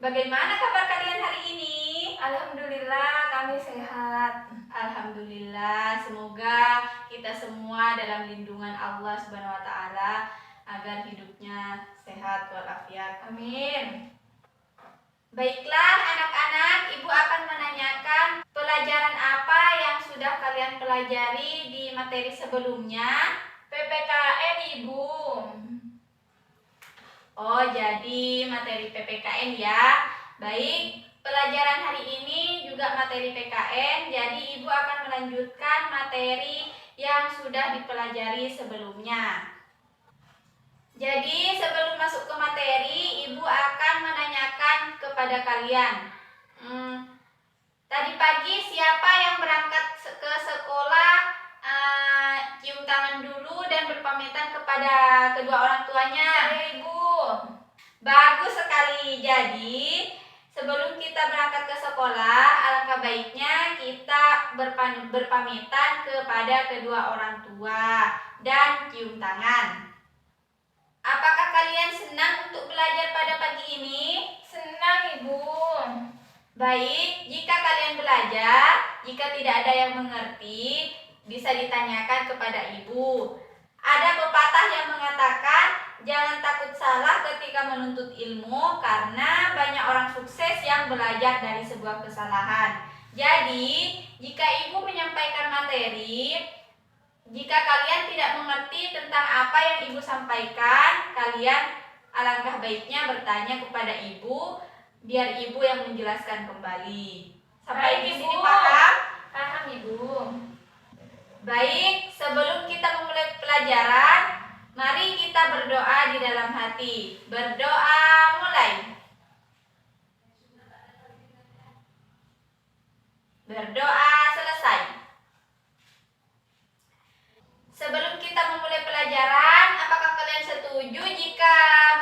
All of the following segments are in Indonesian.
Bagaimana kabar kalian hari ini? Alhamdulillah kami sehat. Alhamdulillah, semoga kita semua dalam lindungan Allah Subhanahu wa taala agar hidupnya sehat walafiat. Amin. Baiklah anak-anak, Ibu akan menanyakan pelajaran apa yang sudah kalian pelajari di materi sebelumnya? PPKN Ibu. Oh, jadi materi PPKN ya. Baik, pelajaran hari ini juga materi PKN, jadi Ibu akan melanjutkan materi yang sudah dipelajari sebelumnya. Jadi sebelum masuk ke materi, Ibu akan menanyakan kepada kalian. Tadi pagi siapa yang berangkat ke sekolah, cium tangan dulu dan berpamitan kepada kedua orang tuanya? Saya Ibu. Bagus sekali. Jadi sebelum kita berangkat ke sekolah, alangkah baiknya kita berpamitan kepada kedua orang tua dan cium tangan. Apakah kalian senang untuk belajar pada pagi ini? Senang Ibu. Baik, jika kalian belajar, jika tidak ada yang mengerti, bisa ditanyakan kepada Ibu. Ada pepatah yang mengatakan, jangan takut salah ketika menuntut ilmu, karena banyak orang sukses yang belajar dari sebuah kesalahan. Jadi, jika Ibu menyampaikan materi, jika kalian tidak mengerti tentang apa yang Ibu sampaikan, kalian alangkah baiknya bertanya kepada Ibu, biar Ibu yang menjelaskan kembali. Sampai di sini paham? Paham Ibu. Baik, sebelum kita memulai pelajaran, mari kita berdoa di dalam hati. Berdoa mulai. Berdoa selesai. Sebelum kita memulai pelajaran, apakah kalian setuju jika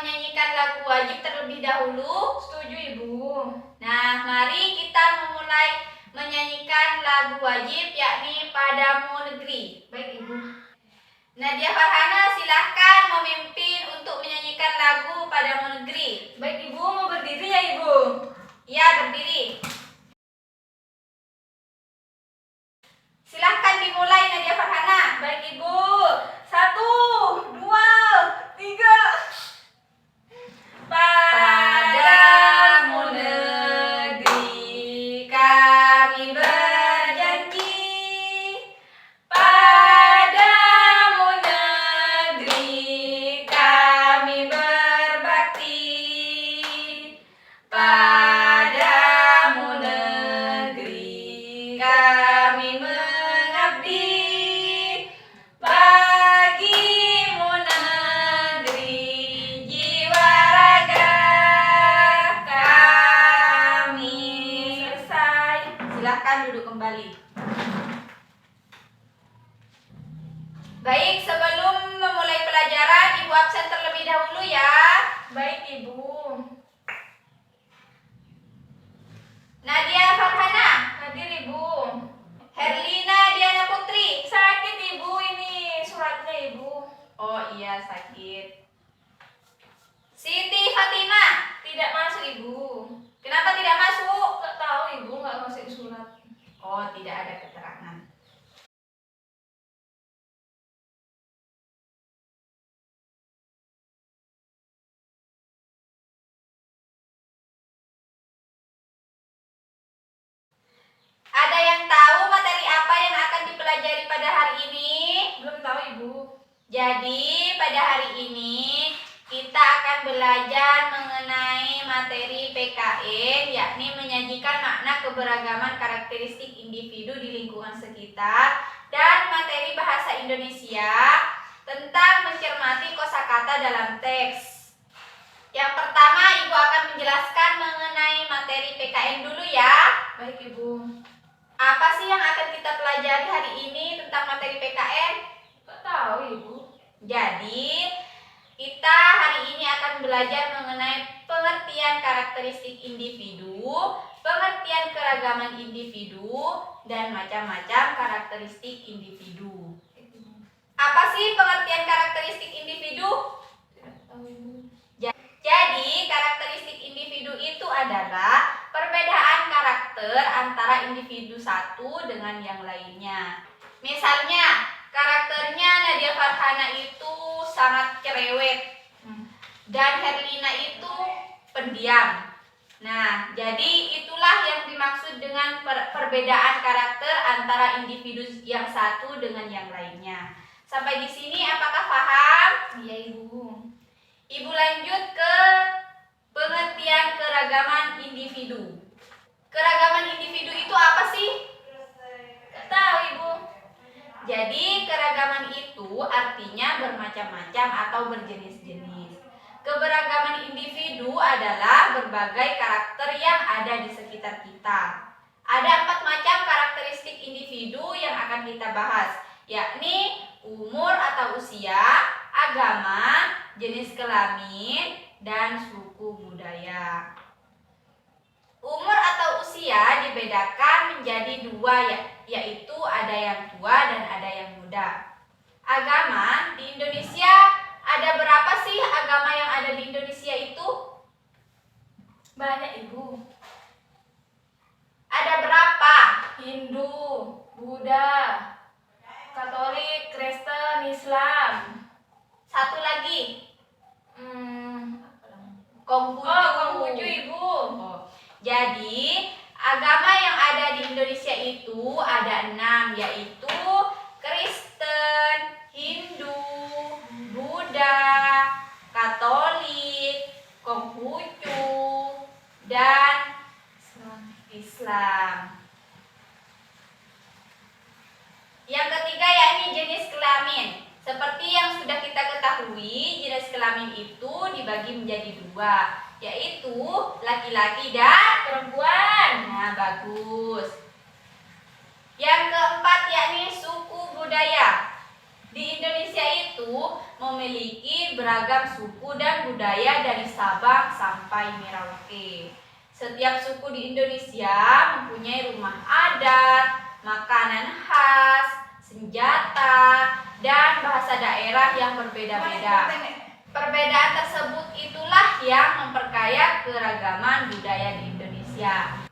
menyanyikan lagu wajib terlebih dahulu? Setuju Ibu. Nah, mari kita memulai menyanyikan lagu wajib, yakni Padamu Negeri. Baik Ibu. Nadia Farhana, silahkan memimpin untuk menyanyikan lagu Padamu Negeri. Baik Ibu, mau berdiri ya Ibu? Ya, berdiri. Silahkan dimulai Nadia Farhana. Baik Ibu. 1, 2, 3. Padamu negeri kami berjanji, padamu negeri kami berbakti, padamu negeri kami mengabdi, bagimu negeri jiwa raga kami. Selesai. Silakan duduk kembali. Baik, sebelum memulai pelajaran, Ibu absen terlebih dahulu ya. Baik Ibu. Nadia Farhana, Hadir Ibu. Herlina Diana Putri. Sakit Ibu, ini suratnya Ibu. Oh iya, sakit. Siti Fatimah. Tidak masuk Ibu. Kenapa tidak masuk? Nggak tahu Ibu, nggak masuk surat. Oh, tidak ada keterangan. Ada yang tahu materi apa yang akan dipelajari pada hari ini? Belum tahu Ibu. Jadi pada hari ini kita akan belajar mengenai materi PKN, yakni menyajikan makna keberagaman karakteristik individu di lingkungan sekitar, dan materi bahasa Indonesia tentang mencermati kosakata dalam teks. Yang pertama, Ibu akan menjelaskan mengenai materi PKN dulu ya. Baik Ibu. Apa sih yang akan kita pelajari hari ini tentang materi PKN? Nggak tahu Ibu. Jadi, kita hari ini akan belajar mengenai pengertian karakteristik individu, pengertian keragaman individu, dan macam-macam karakteristik individu. Apa sih pengertian karakteristik individu? Tidak tahu Ibu. Jadi, karakteristik individu itu adalah perbedaan karakter antara individu satu dengan yang lainnya. Misalnya, karakternya Nadia Farhana itu sangat cerewet dan Herlina itu pendiam. Nah, jadi itulah yang dimaksud dengan perbedaan karakter antara individu yang satu dengan yang lainnya. Sampai di sini apakah paham? Iya Ibu. Ibu lanjut ke pengertian keragaman individu. Keragaman individu itu apa sih? Gak tahu Ibu. Jadi keragaman itu artinya bermacam-macam atau berjenis-jenis. Keberagaman individu adalah berbagai karakter yang ada di sekitar kita. Ada 4 macam karakteristik individu yang akan kita bahas, yakni umur atau usia, agama, jenis kelamin, dan suku budaya. Umur atau usia dibedakan menjadi 2, yaitu ada yang tua dan ada yang muda. Agama di Indonesia, ada berapa sih agama yang ada di Indonesia itu? Banyak Ibu. Ada berapa? Hindu, Buddha, Katolik, Kristen, Islam. Satu lagi, Apa namanya? Konghucu. Oh, Konghucu Ibu. Jadi, agama yang ada di Indonesia itu ada 6, yaitu Kristen, Hindu, Buddha, Katolik, Konghucu, dan Islam. Yang ketiga yakni jenis kelamin. Seperti yang sudah kita ketahui, jenis kelamin itu dibagi menjadi 2, yaitu laki-laki dan Perempuan. nah, bagus. Yang keempat yakni suku budaya. Di Indonesia itu memiliki beragam suku dan budaya dari Sabang sampai Merauke. Setiap suku di Indonesia mempunyai rumah adat, makanan khas, senjata, dan bahasa daerah yang berbeda-beda. Perbedaan tersebut itulah yang memperkaya keragaman budaya di Indonesia.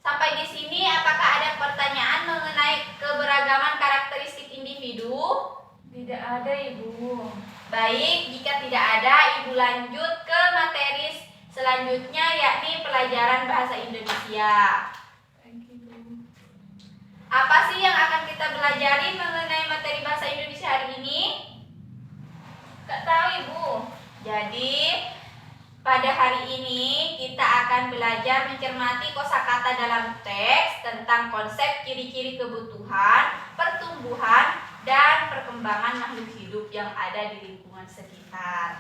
Sampai di sini apakah ada pertanyaan mengenai keberagaman karakteristik individu? Tidak ada Ibu. Baik, jika tidak ada, Ibu lanjut ke materi selanjutnya yakni pelajaran bahasa Indonesia. Apa sih yang akan kita pelajari mengenai materi bahasa Indonesia hari ini? Gak tahu Ibu. Jadi, pada hari ini kita akan belajar mencermati kosakata dalam teks tentang konsep ciri-ciri kebutuhan, pertumbuhan, dan perkembangan makhluk hidup yang ada di lingkungan sekitar.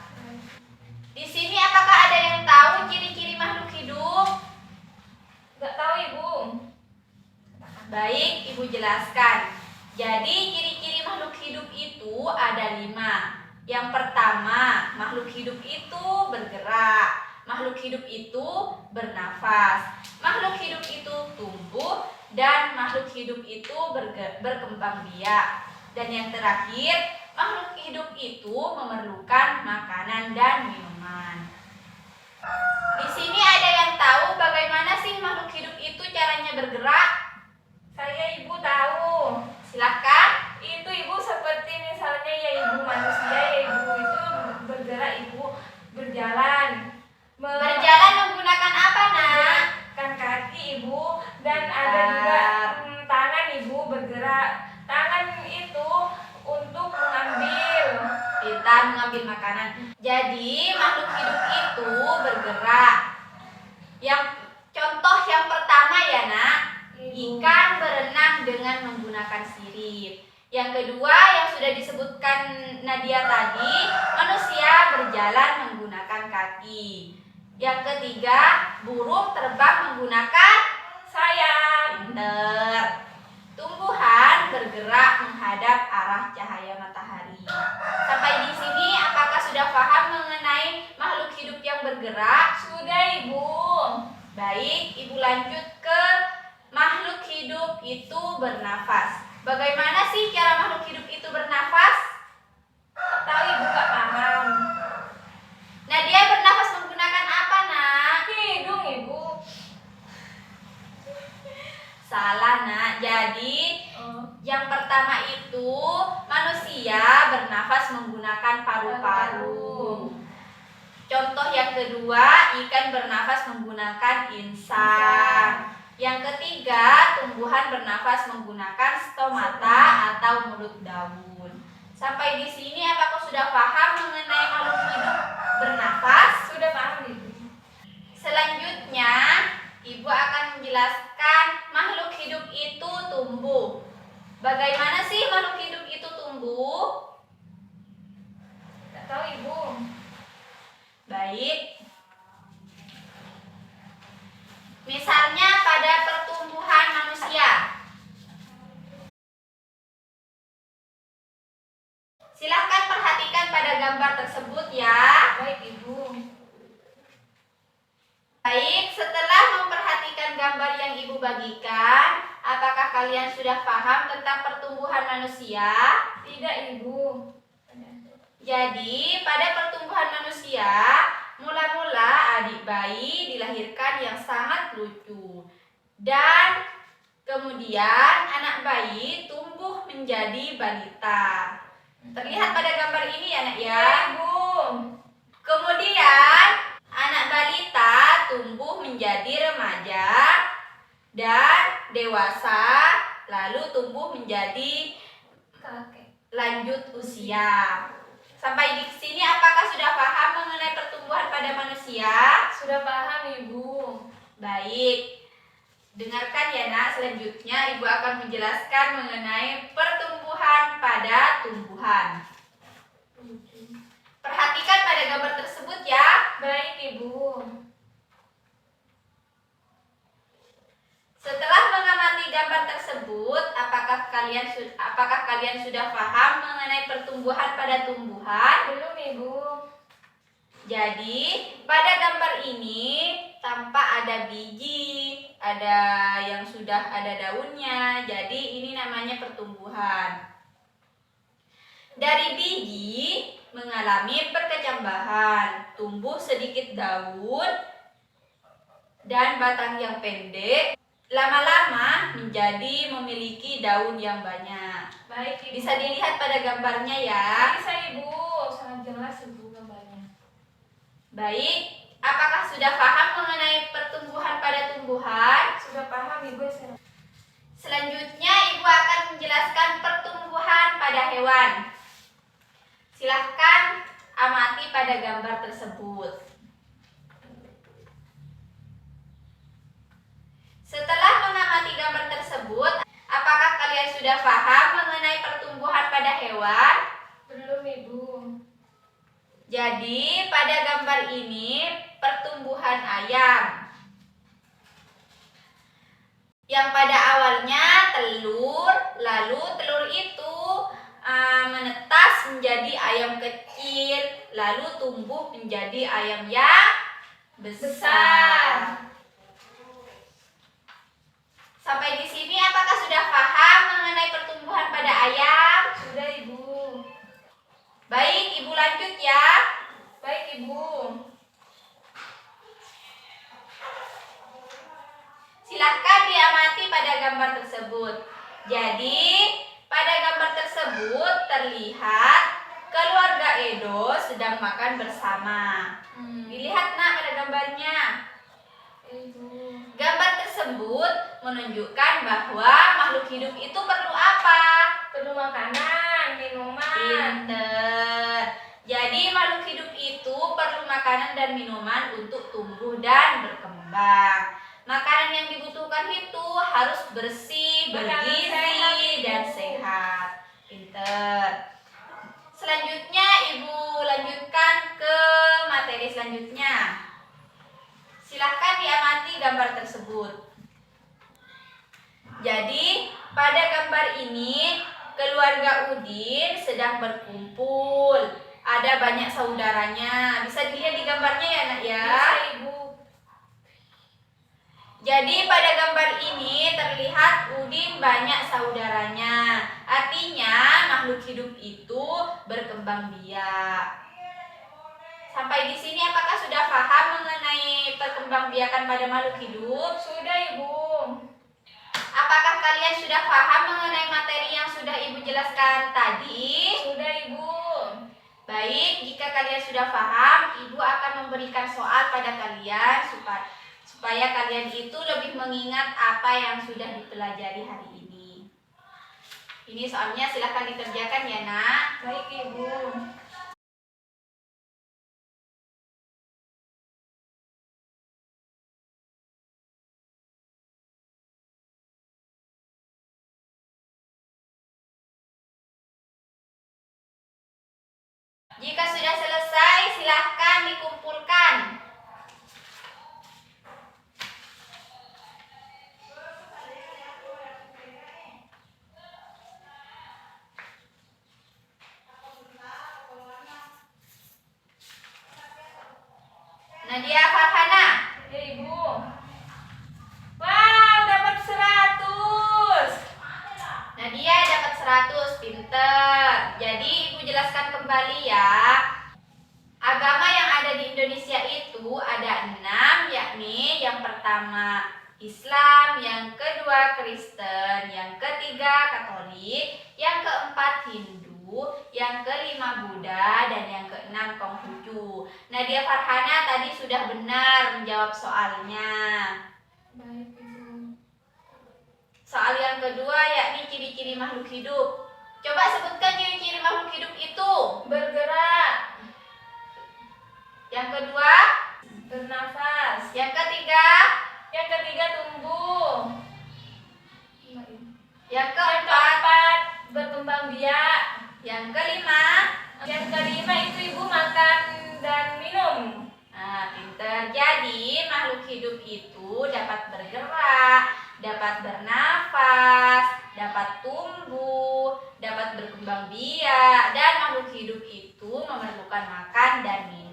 Di sini apakah ada yang tahu ciri-ciri makhluk hidup? Gak tahu Ibu. Baik, Ibu jelaskan. Jadi ciri-ciri makhluk hidup itu ada 5. Yang pertama, makhluk hidup itu bergerak. Makhluk hidup itu bernafas. Makhluk hidup itu tumbuh. Dan makhluk hidup itu berkembang biak. Dan yang terakhir, makhluk hidup itu memerlukan makanan dan minuman. Di sini ada yang tahu bagaimana sih makhluk hidup itu caranya bergerak? Saya Ibu tahu. Silakan. Itu Ibu seperti misalnya ya Ibu manusia ya Ibu itu bergerak Ibu berjalan. Berjalan menggunakan apa, Nak? Kan kaki Ibu dan ada juga tangan Ibu bergerak. Tangan itu untuk mengambil. Kita mengambil makanan. Jadi makhluk hidup itu bergerak. Yang contoh yang pertama ya, Nak, ikan berenang dengan menggunakan sirip. Yang kedua yang sudah disebutkan Nadia tadi, manusia berjalan menggunakan kaki. Yang ketiga, burung terbang menggunakan Sayap. pinter. Tumbuhan bergerak menghadap arah cahaya matahari. Sampai di sini apakah sudah paham mengenai makhluk hidup yang bergerak? Sudah Ibu. Baik, Ibu lanjut ke makhluk hidup itu bernafas. Bagaimana sih cara makhluk hidup itu bernafas? Tahu Ibu gak paham. Nah, dia bernafas menggunakan bernafas menggunakan paru-paru. Contoh yang kedua, ikan bernafas menggunakan insang. Yang ketiga, tumbuhan bernafas menggunakan stomata atau mulut daun. Sampai di sini apakah sudah paham mengenai makhluk hidup bernafas? Sudah paham Ibu. Selanjutnya, Ibu akan menjelaskan makhluk hidup itu tumbuh. Bagaimana sih makhluk hidup itu tumbuh? Tak tahu Ibu. Baik. Misalnya pada pertumbuhan manusia. Silahkan perhatikan pada gambar tersebut ya. Baik Ibu. Baik, setelah memperhatikan gambar yang Ibu bagikan, apakah kalian sudah paham tentang pertumbuhan manusia? Tidak Ibu. Jadi, pada pertumbuhan manusia, mula-mula adik bayi dilahirkan yang sangat lucu. Dan kemudian anak bayi tumbuh menjadi balita. Terlihat pada gambar ini ya nak ya. Ibu. Kemudian anak balita tumbuh menjadi remaja dan dewasa, lalu tumbuh menjadi Kakek. lanjut usia. Sampai di sini apakah sudah paham mengenai pertumbuhan pada manusia? Sudah paham Ibu. Baik. Dengarkan ya nak, selanjutnya Ibu akan menjelaskan mengenai pertumbuhan pada tumbuhan. Perhatikan pada gambar tersebut ya. Baik Ibu. Setelah mengamati gambar tersebut, apakah kalian sudah paham mengenai pertumbuhan pada tumbuhan? Belum Ibu. Jadi, pada gambar ini tampak ada biji, ada yang sudah ada daunnya. Jadi, ini namanya pertumbuhan. Dari biji mengalami perkecambahan, tumbuh sedikit daun dan batang yang pendek. Lama-lama menjadi memiliki daun yang banyak. Baik Ibu. Bisa dilihat pada gambarnya ya. Bisa Ibu. Sangat jelas Ibu gambarnya. Baik, apakah sudah paham mengenai pertumbuhan pada tumbuhan? Sudah paham Ibu. Selanjutnya Ibu akan menjelaskan pertumbuhan pada hewan. Silahkan amati pada gambar tersebut. Setelah mengamati gambar tersebut, apakah kalian sudah paham mengenai pertumbuhan pada hewan? Belum Ibu. Jadi, pada gambar ini pertumbuhan ayam. Yang pada awalnya telur, lalu telur itu menetas menjadi ayam kecil, lalu tumbuh menjadi ayam yang besar. Sampai di sini apakah sudah paham mengenai pertumbuhan pada ayam? Sudah Ibu. Baik, Ibu lanjut ya. Baik Ibu. Silahkan diamati pada gambar tersebut. Jadi, pada gambar tersebut terlihat keluarga Edo sedang makan bersama. Dilihat nak pada gambarnya. Ibu. Gambar tersebut menunjukkan bahwa makhluk hidup itu perlu apa? Perlu makanan, minuman. Pinter. Jadi makhluk hidup itu perlu makanan dan minuman untuk tumbuh dan berkembang. Makanan yang dibutuhkan itu harus bersih, Makanan bergizi, sehat, dan Ibu. sehat. Pinter. Selanjutnya Ibu lanjutkan ke materi selanjutnya. Silahkan diamati gambar tersebut. Jadi, pada gambar ini keluarga Udin sedang berkumpul. Ada banyak saudaranya. Bisa dilihat di gambarnya ya nak ya. Bisa Ibu. Jadi pada gambar ini terlihat Udin banyak saudaranya. Artinya makhluk hidup itu berkembang biak. Sampai di sini apakah sudah paham mengenai perkembangbiakan pada makhluk hidup? Sudah Ibu. Apakah kalian sudah paham mengenai materi yang sudah Ibu jelaskan tadi? Sudah Ibu. kalian sudah paham, Ibu akan memberikan soal pada kalian supaya kalian itu lebih mengingat apa yang sudah dipelajari hari ini. Ini soalnya silahkan dikerjakan ya nak. Baik Ibu. Jika sudah selesai, silahkan dikumpulkan. Nadia Farhana. Ya Ibu. Wow, dapat 100. Nadia dapat 100, pinter. Jadi Ibu jelaskan kembali ya. Agama yang ada di Indonesia itu ada 6, yakni yang pertama Islam, yang kedua Kristen, yang ketiga Katolik, yang keempat Hindu, yang kelima Buddha, dan yang keenam Konghucu. Nadia Farhana tadi sudah benar menjawab soalnya. Baik Ibu. Soal yang kedua yakni ciri-ciri makhluk hidup. Coba sebutkan ciri-ciri makhluk hidup itu. Bergerak, Yang kedua, bernafas. yang ketiga, Yang ketiga tumbuh. yang Yang keempat, keempat berkembang biak. yang kelima. Yang kelima itu Ibu makan dan minum. Nah, pinter. Jadi makhluk hidup itu dapat bergerak, dapat bernafas, dapat tumbuh, dapat berkembang biak, dan makhluk hidup itu memerlukan makan dan minum.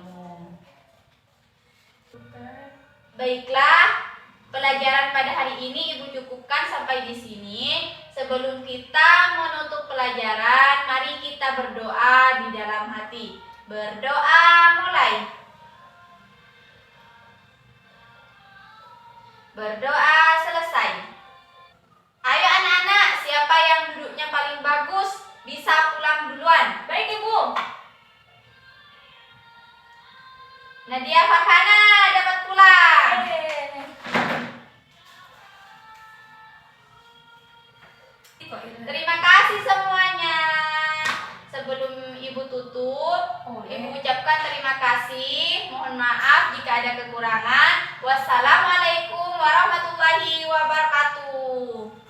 Baiklah, pelajaran pada hari ini Ibu cukupkan sampai di sini. Sebelum kita menutup pelajaran, mari kita berdoa di dalam hati. Berdoa mulai. Berdoa selesai. Ayo anak-anak, siapa yang duduknya paling bagus bisa pulang duluan. Baik Ibu. Nadia Farhana dapat pulang. Terima kasih semuanya. Sebelum Ibu tutup, Ibu ucapkan terima kasih. Mohon maaf jika ada kekurangan. Wassalamualaikum